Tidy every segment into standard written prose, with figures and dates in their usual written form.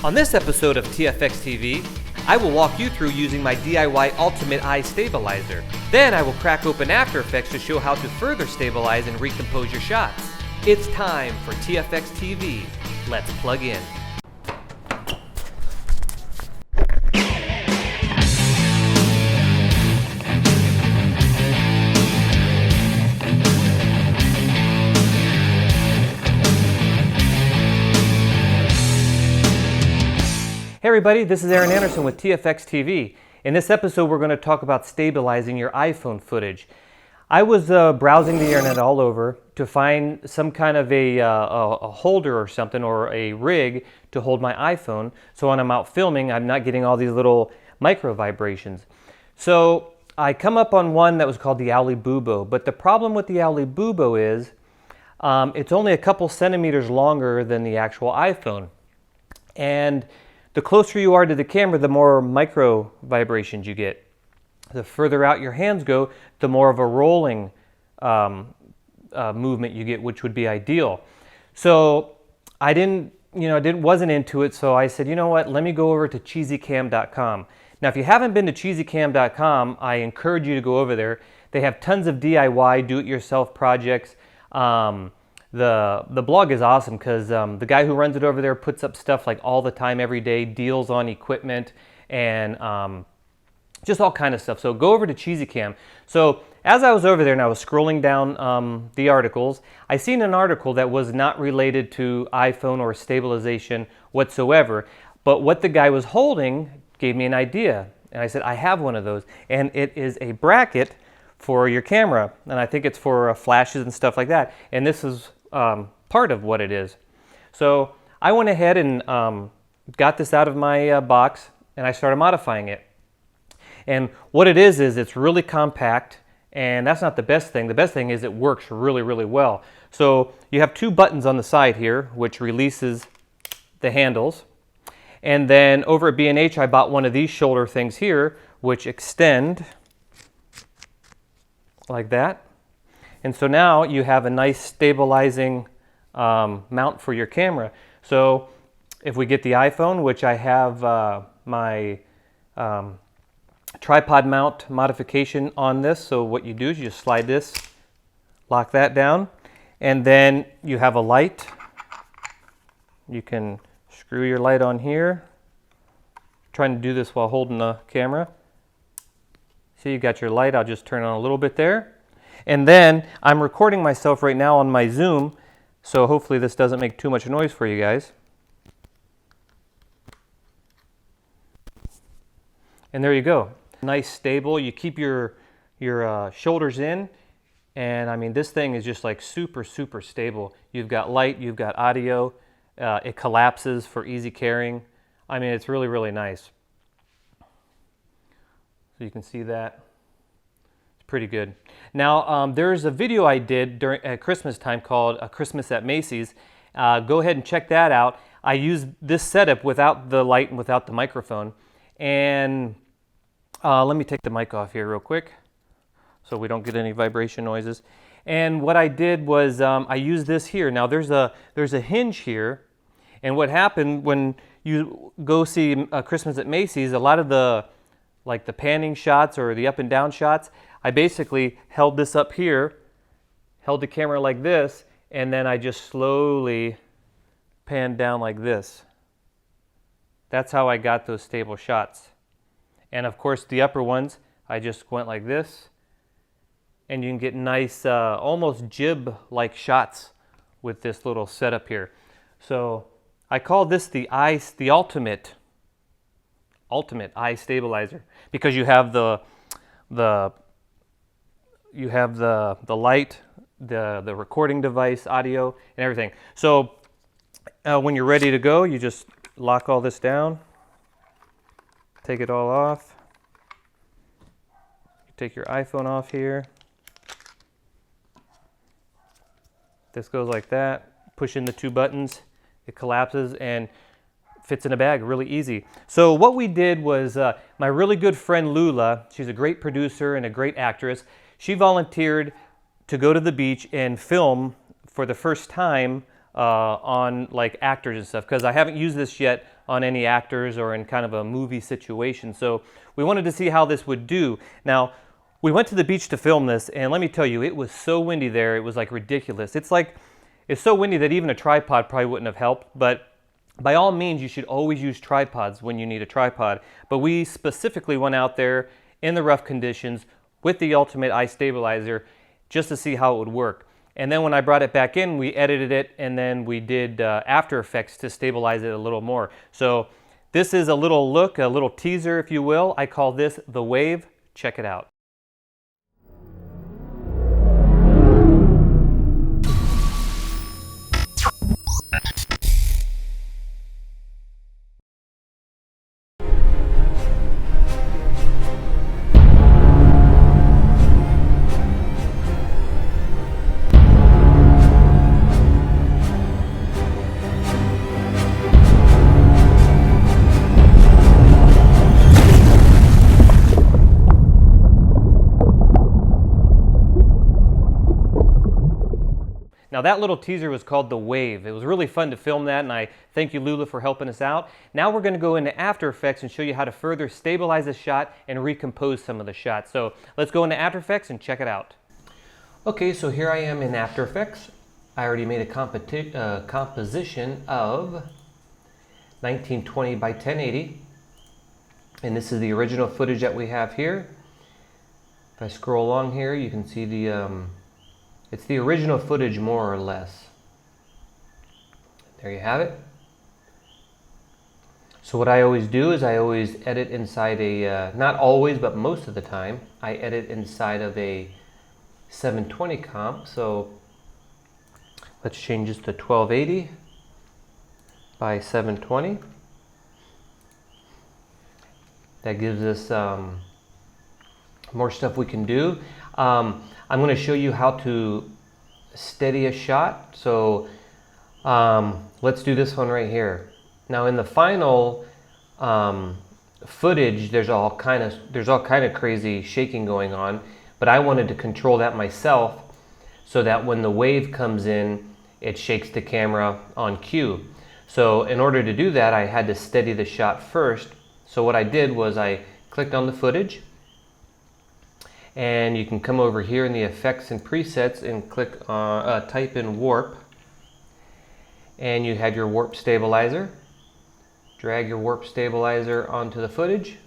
On this episode of TFX TV, I will walk you through using my DIY Ultimate Eye Stabilizer. Then I will crack open After Effects to show how to further stabilize and recompose your shots. It's time for TFX TV. Let's plug in. Hey everybody, this is Aaron Anderson with Tfx Tv. In this episode we're going to talk about stabilizing your iPhone footage. I was browsing the internet all over to find some kind of a holder or something, or a rig to hold my iPhone, so when I'm out filming I'm not getting all these little micro vibrations. So I come up on one that was called the Owly Bubo, but the problem with the Owly Bubo is it's only a couple centimeters longer than the actual iPhone. And the closer you are to the camera, the more micro vibrations you get. The further out your hands go, the more of a rolling movement you get, which would be ideal. So I wasn't into it, so I said, you know what, let me go over to cheesycam.com. Now, if you haven't been to cheesycam.com, I encourage you to go over there. They have tons of DIY, do-it-yourself projects. The blog is awesome because the guy who runs it over there puts up stuff like all the time, every day, deals on equipment, and just all kind of stuff. So go over to CheesyCam. So as I was over there and I was scrolling down the articles, I seen an article that was not related to iPhone or stabilization whatsoever, but what the guy was holding gave me an idea. And I said, I have one of those, and it is a bracket for your camera, and I think it's for flashes and stuff like that, and this is part of what it is. So I went ahead and got this out of my box, and I started modifying it. And what it is it's really compact, and that's not the best thing. The best thing is it works really, really well. So you have two buttons on the side here, which releases the handles. And then over at B&H, I bought one of these shoulder things here, which extend like that. And so now you have a nice stabilizing mount for your camera. So if we get the iPhone, which I have my tripod mount modification on this, so what you do is you just slide this, lock that down, and then you have a light. You can screw your light on here. I'm trying to do this while holding the camera. See, you got your light. I'll just turn on a little bit there. And then I'm recording myself right now on my Zoom, so hopefully this doesn't make too much noise for you guys. And there you go. Nice, stable. You keep your shoulders in, and I mean, this thing is just like super, super stable. You've got light, you've got audio. It collapses for easy carrying. I mean, it's really, really nice. So you can see that. It's pretty good. Now, there's a video I did at Christmas time called Christmas at Macy's. Go ahead and check that out. I used this setup without the light and without the microphone. And let me take the mic off here real quick so we don't get any vibration noises. And what I did was I used this here. Now, there's a hinge here. And what happened when you go see Christmas at Macy's, a lot of the panning shots or the up and down shots, I basically held this up here, held the camera like this, and then I just slowly panned down like this. That's how I got those stable shots. And of course the upper ones, I just went like this, and you can get nice, almost jib-like shots with this little setup here. So I call this the ultimate eye stabilizer, because you have the light, the recording device, audio, and everything. So when you're ready to go, you just lock all this down, take it all off. You take your iPhone off here. This goes like that. Push in the two buttons. It collapses and fits in a bag really easy. So what we did was my really good friend Lula, she's a great producer and a great actress, she volunteered to go to the beach and film for the first time on like actors and stuff, because I haven't used this yet on any actors or in kind of a movie situation. So we wanted to see how this would do. Now, we went to the beach to film this, and let me tell you, it was so windy there, it was like ridiculous. It's so windy that even a tripod probably wouldn't have helped, but by all means, you should always use tripods when you need a tripod. But we specifically went out there in the rough conditions with the Ultimate Eye Stabilizer just to see how it would work. And then when I brought it back in, we edited it, and then we did After Effects to stabilize it a little more. So this is a little look, a little teaser, if you will. I call this The Wave. Check it out. Now that little teaser was called The Wave. It was really fun to film that, and I thank you, Lula, for helping us out. Now we're going to go into After Effects and show you how to further stabilize a shot and recompose some of the shots. So let's go into After Effects and check it out. Okay, so here I am in After Effects. I already made a composition of 1920 by 1080, and this is the original footage that we have here. If I scroll along here, you can see it's the original footage, more or less. There you have it. So what I always do is I always edit inside a, not always, but most of the time, I edit inside of a 720 comp. So let's change this to 1280 by 720. That gives us more stuff we can do. I'm going to show you how to steady a shot. So let's do this one right here. Now in the final footage, there's all kind of crazy shaking going on, but I wanted to control that myself so that when the wave comes in, it shakes the camera on cue. So in order to do that, I had to steady the shot first. So what I did was I clicked on the footage, and you can come over here in the effects and presets and click on type in warp, and you have your warp stabilizer. Drag your warp stabilizer onto the footage,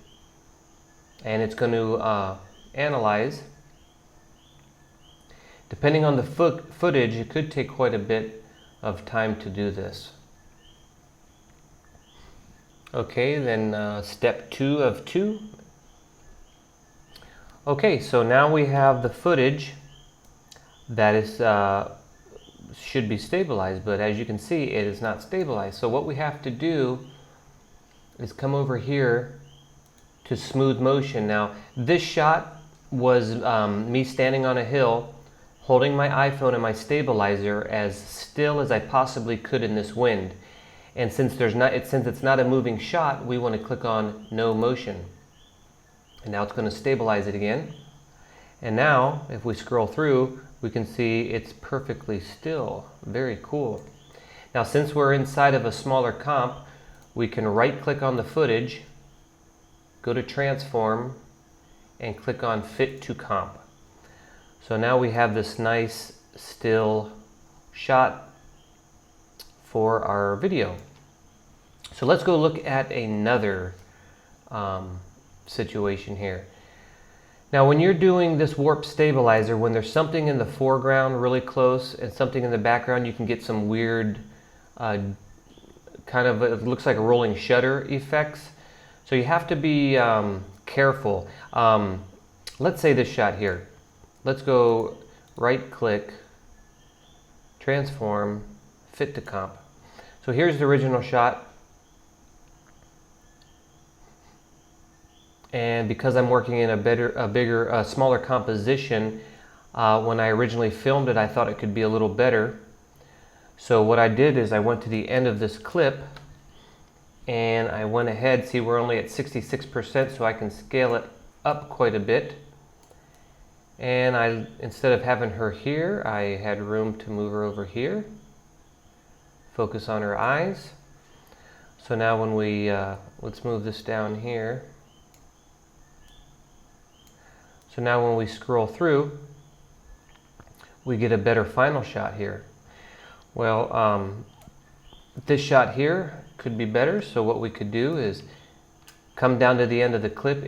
and it's going to analyze. Depending on the footage, it could take quite a bit of time to do this. Okay, then step 2 of 2. Okay, so now we have the footage that is should be stabilized, but as you can see, it is not stabilized. So what we have to do is come over here to smooth motion. Now, this shot was me standing on a hill, holding my iPhone and my stabilizer as still as I possibly could in this wind. And since it's not a moving shot, we want to click on no motion. And now it's going to stabilize it again. And now, if we scroll through, we can see it's perfectly still. Very cool. Now, since we're inside of a smaller comp, we can right-click on the footage, go to Transform, and click on Fit to Comp. So now we have this nice, still shot for our video. So let's go look at another situation here. Now when you're doing this warp stabilizer, when there's something in the foreground really close and something in the background, you can get some weird kind of, it looks like a rolling shutter effects. So you have to be careful. Let's say this shot here. Let's go right click, transform, fit to comp. So here's the original shot. And because I'm working in a smaller composition, when I originally filmed it, I thought it could be a little better. So what I did is I went to the end of this clip and I went ahead, see we're only at 66%, so I can scale it up quite a bit. And instead of having her here, I had room to move her over here. Focus on her eyes. So now when we, let's move this down here. So now when we scroll through, we get a better final shot here. Well, this shot here could be better, so what we could do is come down to the end of the clip,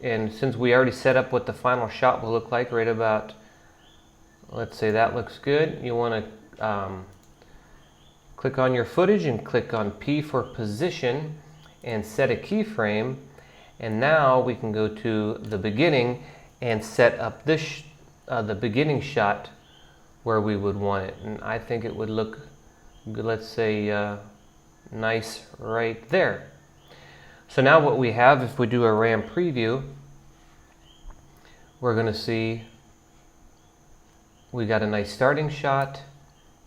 and since we already set up what the final shot will look like right about, let's say that looks good, you want to click on your footage and click on P for position and set a keyframe, and now we can go to the beginning and set up this the beginning shot where we would want it, and I think it would look good, let's say nice right there. So now what we have, if we do a RAM preview, we're going to see we got a nice starting shot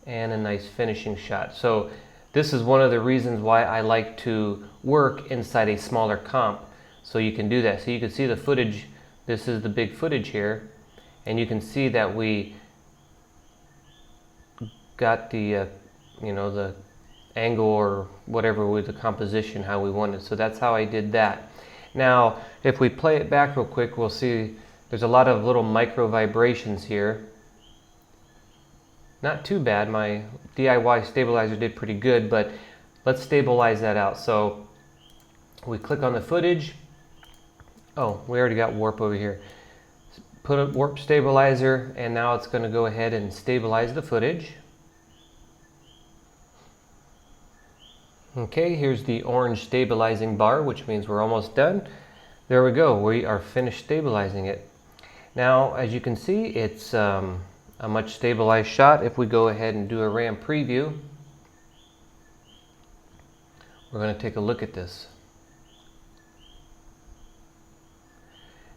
and a nice finishing shot. So this is one of the reasons why I like to work inside a smaller comp, so you can do that. So you can see the footage, this is the big footage here, and you can see that we got the the angle or whatever with the composition how we wanted. So that's how I did that. Now if we play it back real quick, we'll see there's a lot of little micro vibrations here. Not too bad, my DIY stabilizer did pretty good, but let's stabilize that out. So we click on the footage. Oh, we already got warp over here. Put a warp stabilizer, and now it's going to go ahead and stabilize the footage. Okay, here's the orange stabilizing bar, which means we're almost done. There we go, we are finished stabilizing it. Now, as you can see, it's a much stabilized shot. If we go ahead and do a RAM preview, we're going to take a look at this.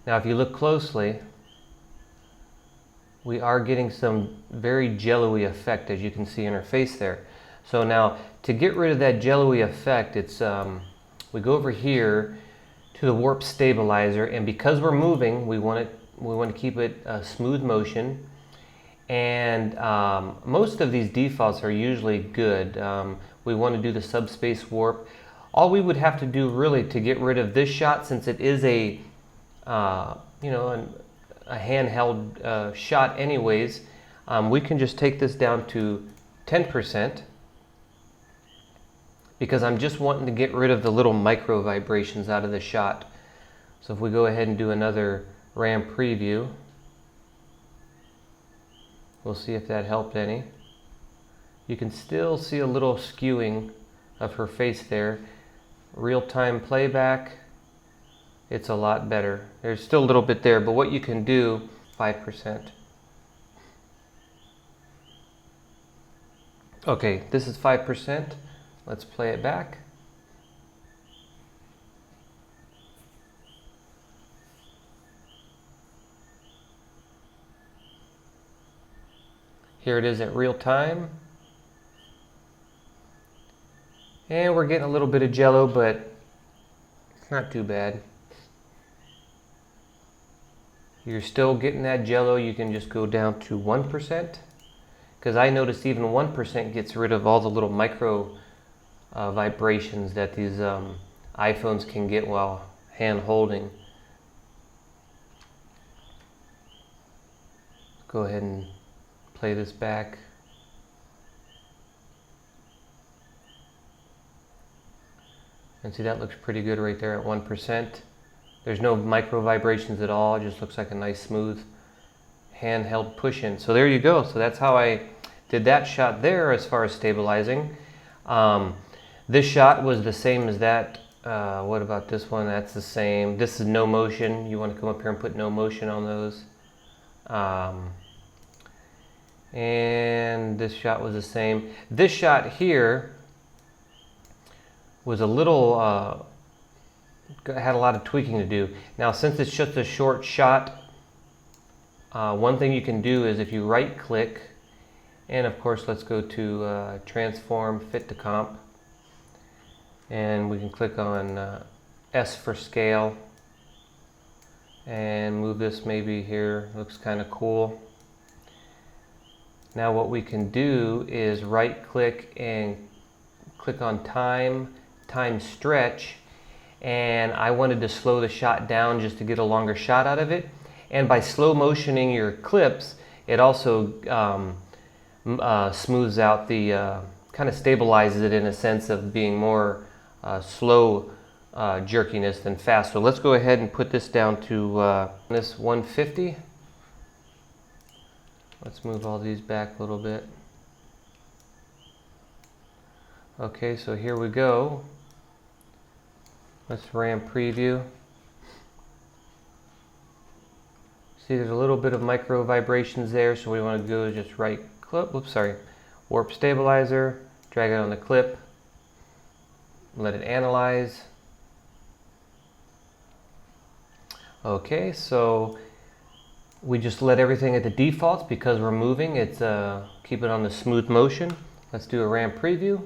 Now, if you look closely, we are getting some very jello-y effect, as you can see in her face there. So now, to get rid of that jello-y effect, it's we go over here to the warp stabilizer, and because we're moving, we want to keep it a smooth motion. And most of these defaults are usually good. We want to do the subspace warp. All we would have to do really to get rid of this shot, since it is a a handheld shot anyways, we can just take this down to 10%, because I'm just wanting to get rid of the little micro vibrations out of the shot. So if we go ahead and do another RAM preview, we'll see if that helped any. You can still see a little skewing of her face there. Real-time playback, it's a lot better. There's still a little bit there, but what you can do, 5%. Okay, this is 5%. Let's play it back. Here it is at real time. And we're getting a little bit of jello, but it's not too bad. You're still getting that jello. You can just go down to 1%, because I noticed even 1% gets rid of all the little micro vibrations that these iPhones can get while hand holding. Go ahead and play this back. And see, that looks pretty good right there at 1%. There's no micro vibrations at all. It just looks like a nice smooth handheld push-in. So there you go. So that's how I did that shot there as far as stabilizing. This shot was the same as that. What about this one? That's the same. This is no motion. You want to come up here and put no motion on those. And this shot was the same. This shot here was a little, had a lot of tweaking to do. Now, since it's just a short shot, one thing you can do is if you right click, and of course let's go to transform, fit to comp, and we can click on S for scale and move this maybe here. Looks kind of cool. Now what we can do is right click and click on time stretch, and I wanted to slow the shot down just to get a longer shot out of it. And by slow motioning your clips, it also smooths out the, kind of stabilizes it in a sense of being more slow jerkiness than fast. So let's go ahead and put this down to this 150. Let's move all these back a little bit. Okay, so here we go. Let's RAM preview. See, there's a little bit of micro vibrations there, so we want to go just right clip, warp stabilizer, drag it on the clip, let it analyze. Okay, so we just let everything at the defaults because we're moving. It's keep it on the smooth motion. Let's do a RAM preview.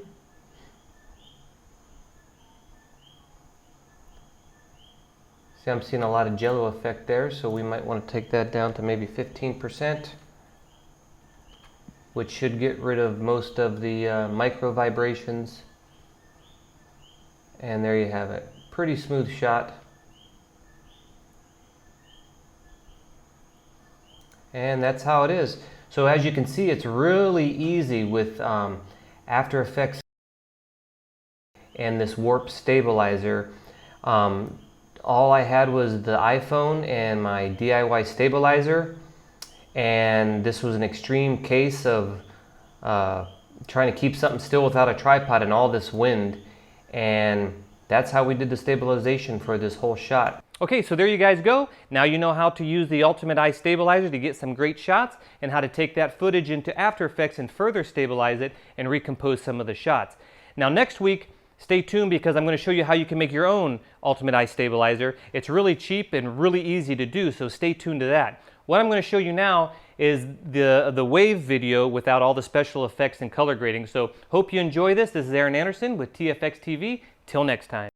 See, I'm seeing a lot of jello effect there, so we might want to take that down to maybe 15%, which should get rid of most of the micro vibrations. And there you have it. Pretty smooth shot. And that's how it is. So as you can see, it's really easy with After Effects and this warp stabilizer. All I had was the iPhone and my DIY stabilizer, and this was an extreme case of trying to keep something still without a tripod and all this wind, and that's how we did the stabilization for this whole shot. Okay, so there you guys go. Now you know how to use the Ultimate Eye Stabilizer to get some great shots, and how to take that footage into After Effects and further stabilize it and recompose some of the shots. Now next week, stay tuned because I'm going to show you how you can make your own Ultimate Eye Stabilizer. It's really cheap and really easy to do, so stay tuned to that. What I'm going to show you now is the wave video without all the special effects and color grading. So hope you enjoy this. This is Aaron Anderson with TFX TV. Till next time.